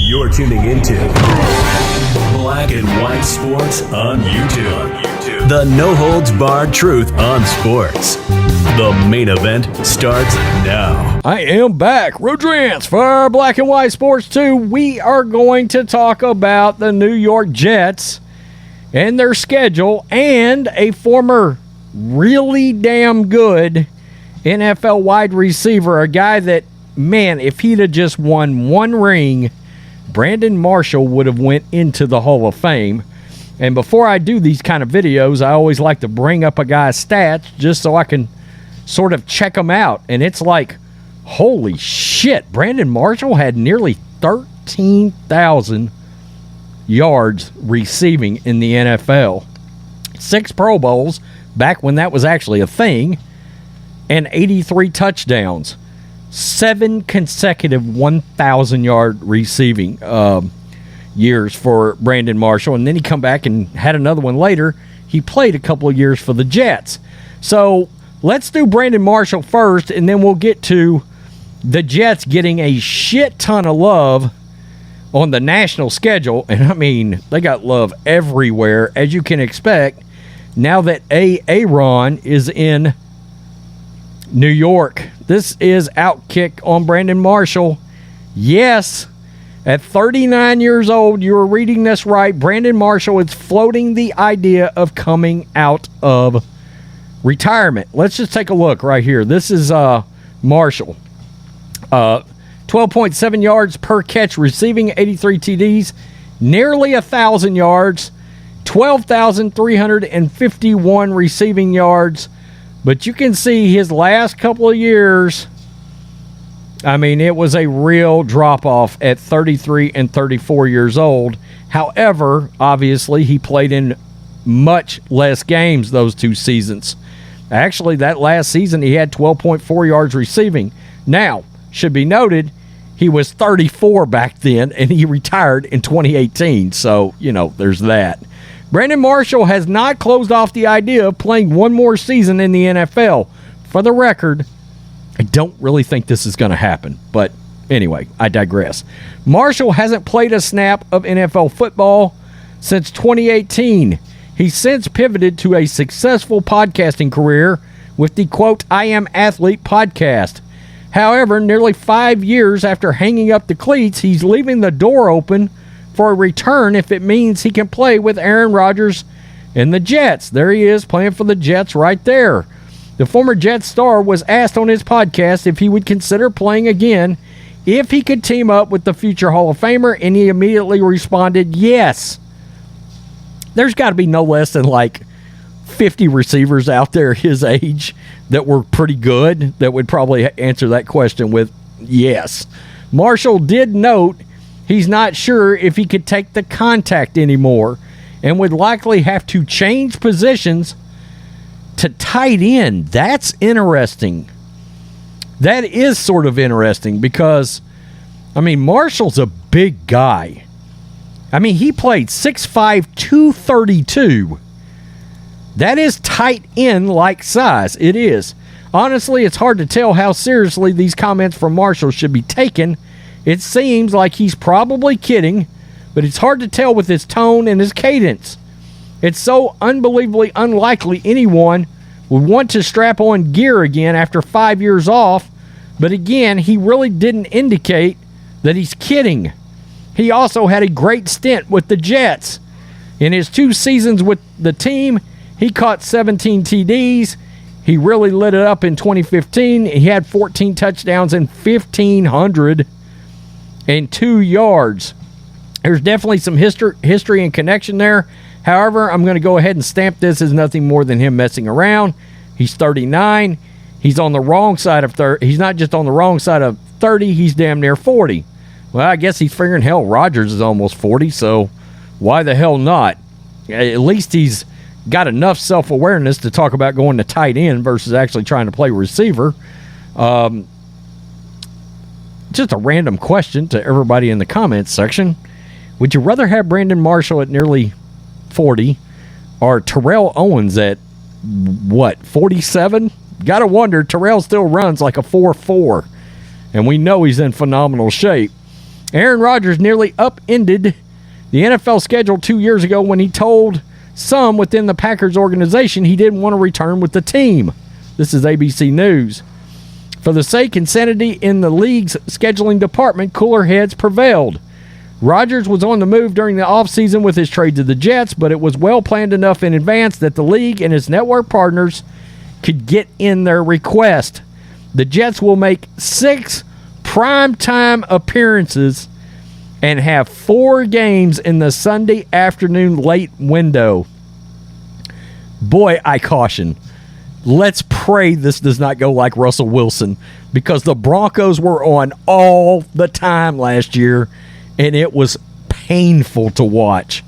You're tuning into Black and White Sports on YouTube. The no-holds-barred truth on sports. The main event starts now. I am back. Rodgers for Black and White Sports 2. We are going to talk about the New York Jets and their schedule and a former really damn good NFL wide receiver, a guy that, man, if he'd have just won one ring, Brandon Marshall would have went into the Hall of Fame. And before I do these kind of videos, I always like to bring up a guy's stats just so I can sort of check them out. And it's like, holy shit, Brandon Marshall had nearly 13,000 yards receiving in the NFL. 6 Pro Bowls, back when that was actually a thing, and 83 touchdowns. 7 consecutive 1,000-yard receiving years for Brandon Marshall. And then he come back and had another one later. He played a couple of years for the Jets. So let's do Brandon Marshall first, and then we'll get to the Jets getting a shit ton of love on the national schedule. And, I mean, they got love everywhere, as you can expect, now that Aaron is in New York. This is Outkick on Brandon Marshall. Yes, at 39 years old, you were reading this right. Brandon Marshall is floating the idea of coming out of retirement. Let's just take a look right here. This is Marshall. 12.7 yards per catch receiving, 83 TDs, nearly 1,000 yards, 12,351 receiving yards. But you can see his last couple of years, I mean, it was a real drop-off at 33 and 34 years old. However, obviously, he played in much less games those 2 seasons. Actually, that last season, he had 12.4 yards receiving. Now, should be noted, he was 34 back then, and he retired in 2018. So, you know, there's that. Brandon Marshall has not closed off the idea of playing one more season in the NFL. For the record, I don't really think this is going to happen. But anyway, I digress. Marshall hasn't played a snap of NFL football since 2018. He's since pivoted to a successful podcasting career with the, quote, I Am Athlete podcast. However, nearly 5 years after hanging up the cleats, he's leaving the door open for a return if it means he can play with Aaron Rodgers and the Jets. There he is playing for the Jets right there. The former Jets star was asked on his podcast if he would consider playing again if he could team up with the future Hall of Famer, and he immediately responded, yes. There's got to be no less than like 50 receivers out there his age that were pretty good that would probably answer that question with yes. Marshall did note he's not sure if he could take the contact anymore and would likely have to change positions to tight end. That's interesting. That is sort of interesting because, I mean, Marshall's a big guy. I mean, he played 6'5", 232. That is tight end-like size. It is. Honestly, it's hard to tell how seriously these comments from Marshall should be taken. It seems like he's probably kidding, but it's hard to tell with his tone and his cadence. It's so unbelievably unlikely anyone would want to strap on gear again after 5 years off, but again, he really didn't indicate that he's kidding. He also had a great stint with the Jets. In his 2 seasons with the team, he caught 17 TDs. He really lit it up in 2015. He had 14 touchdowns and 1,502 yards. There's definitely some history and connection there. However, I'm going to go ahead and stamp this as nothing more than him messing around. He's 39. He's on the wrong side of 30. He's not just on the wrong side of 30. He's damn near 40. Well, I guess he's figuring, hell, Rodgers is almost 40, so why the hell not? At least he's got enough self-awareness to talk about going to tight end versus actually trying to play receiver. Just a random question to everybody in the comments section. Would you rather have Brandon Marshall at nearly 40 or Terrell Owens at, 47? Got to wonder, Terrell still runs like a 4.4, and we know he's in phenomenal shape. Aaron Rodgers nearly upended the NFL schedule 2 years ago when he told some within the Packers organization he didn't want to return with the team. This is ABC News. For the sake and sanity in the league's scheduling department, cooler heads prevailed. Rodgers was on the move during the offseason with his trade to the Jets, but it was well planned enough in advance that the league and its network partners could get in their request. The Jets will make 6 primetime appearances and have 4 games in the Sunday afternoon late window. Boy, I caution. Let's pray this does not go like Russell Wilson, because the Broncos were on all the time last year, and it was painful to watch.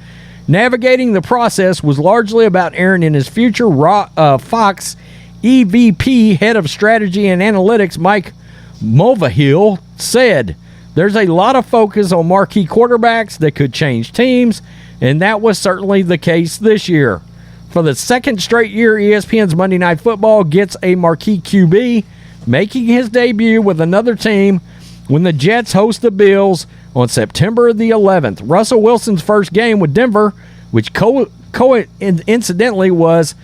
Navigating the process was largely about Aaron and his future. Fox EVP, head of strategy and analytics, Mike Mulvihill, said, "There's a lot of focus on marquee quarterbacks that could change teams, and that was certainly the case this year. For the second straight year, ESPN's Monday Night Football gets a marquee QB, making his debut with another team when the Jets host the Bills on September the 11th. Russell Wilson's first game with Denver, which coincidentally was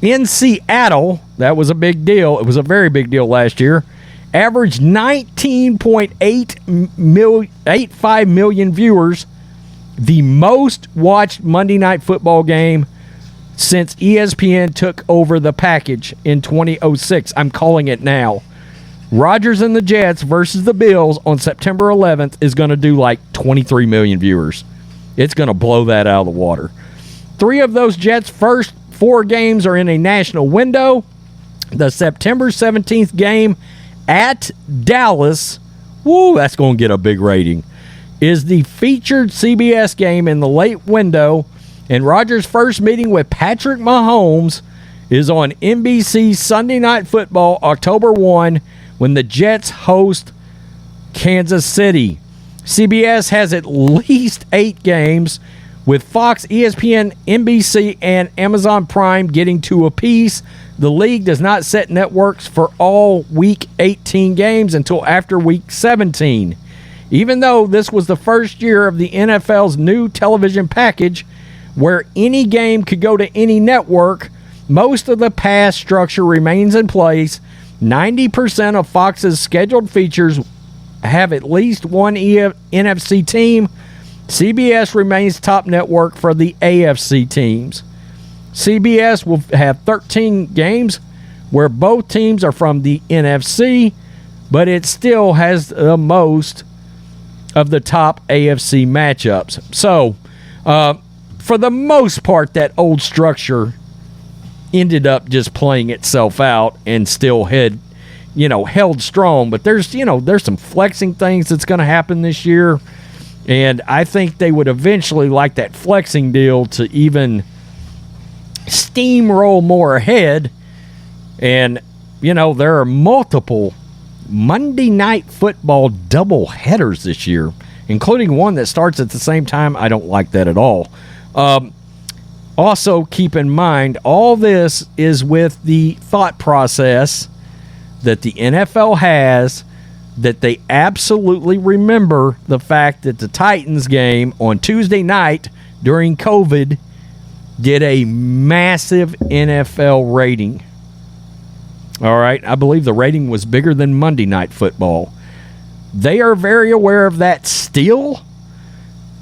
in Seattle, that was a big deal. It was a very big deal last year, averaged 19.85 million viewers, the most watched Monday Night Football game since ESPN took over the package in 2006. I'm calling it now. Rodgers and the Jets versus the Bills on September 11th is going to do like 23 million viewers. It's going to blow that out of the water. 3 of those Jets' first 4 games are in a national window. The September 17th game at Dallas, that's going to get a big rating, is the featured CBS game in the late window, and Rodgers' first meeting with Patrick Mahomes is on NBC Sunday Night Football, October 1, when the Jets host Kansas City. CBS has at least 8 games, with Fox, ESPN, NBC, and Amazon Prime getting 2 apiece. The league does not set networks for all Week 18 games until after Week 17. Even though this was the first year of the NFL's new television package, where any game could go to any network, most of the past structure remains in place. 90% of Fox's scheduled features have at least one NFC team. CBS remains top network for the AFC teams. CBS will have 13 games where both teams are from the NFC, but it still has the most of the top AFC matchups. So, for the most part, that old structure ended up just playing itself out and still held strong. But there's some flexing things that's going to happen this year, and I think they would eventually like that flexing deal to even steamroll more ahead. And there are multiple Monday Night Football double headers this year, including one that starts at the same time. I don't like that at all. Also, keep in mind, all this is with the thought process that the NFL has, that they absolutely remember the fact that the Titans game on Tuesday night during COVID did a massive NFL rating. All right, I believe the rating was bigger than Monday Night Football. They are very aware of that still,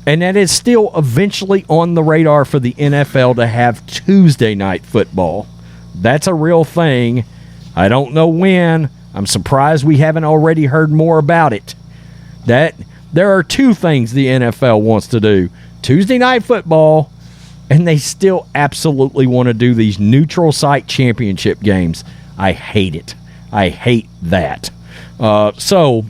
and that is still eventually on the radar for the NFL to have Tuesday Night Football. That's a real thing. I don't know when. I'm surprised we haven't already heard more about it. That there are 2 things the NFL wants to do: Tuesday Night Football, and they still absolutely want to do these neutral site championship games. I hate it. I hate that. So,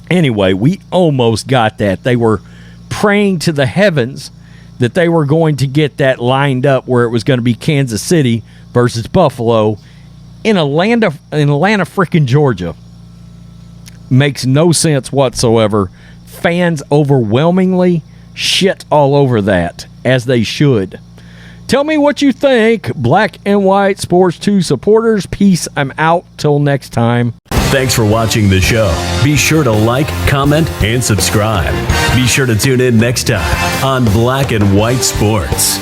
anyway, we almost got that. They were praying to the heavens that they were going to get that lined up where it was going to be Kansas City versus Buffalo in Atlanta freaking Georgia. Makes no sense whatsoever. Fans overwhelmingly shit all over that, as they should. Tell me what you think, Black and White Sports 2 supporters. Peace. I'm out. Till next time. Thanks for watching the show. Be sure to like, comment, and subscribe. Be sure to tune in next time on Black and White Sports.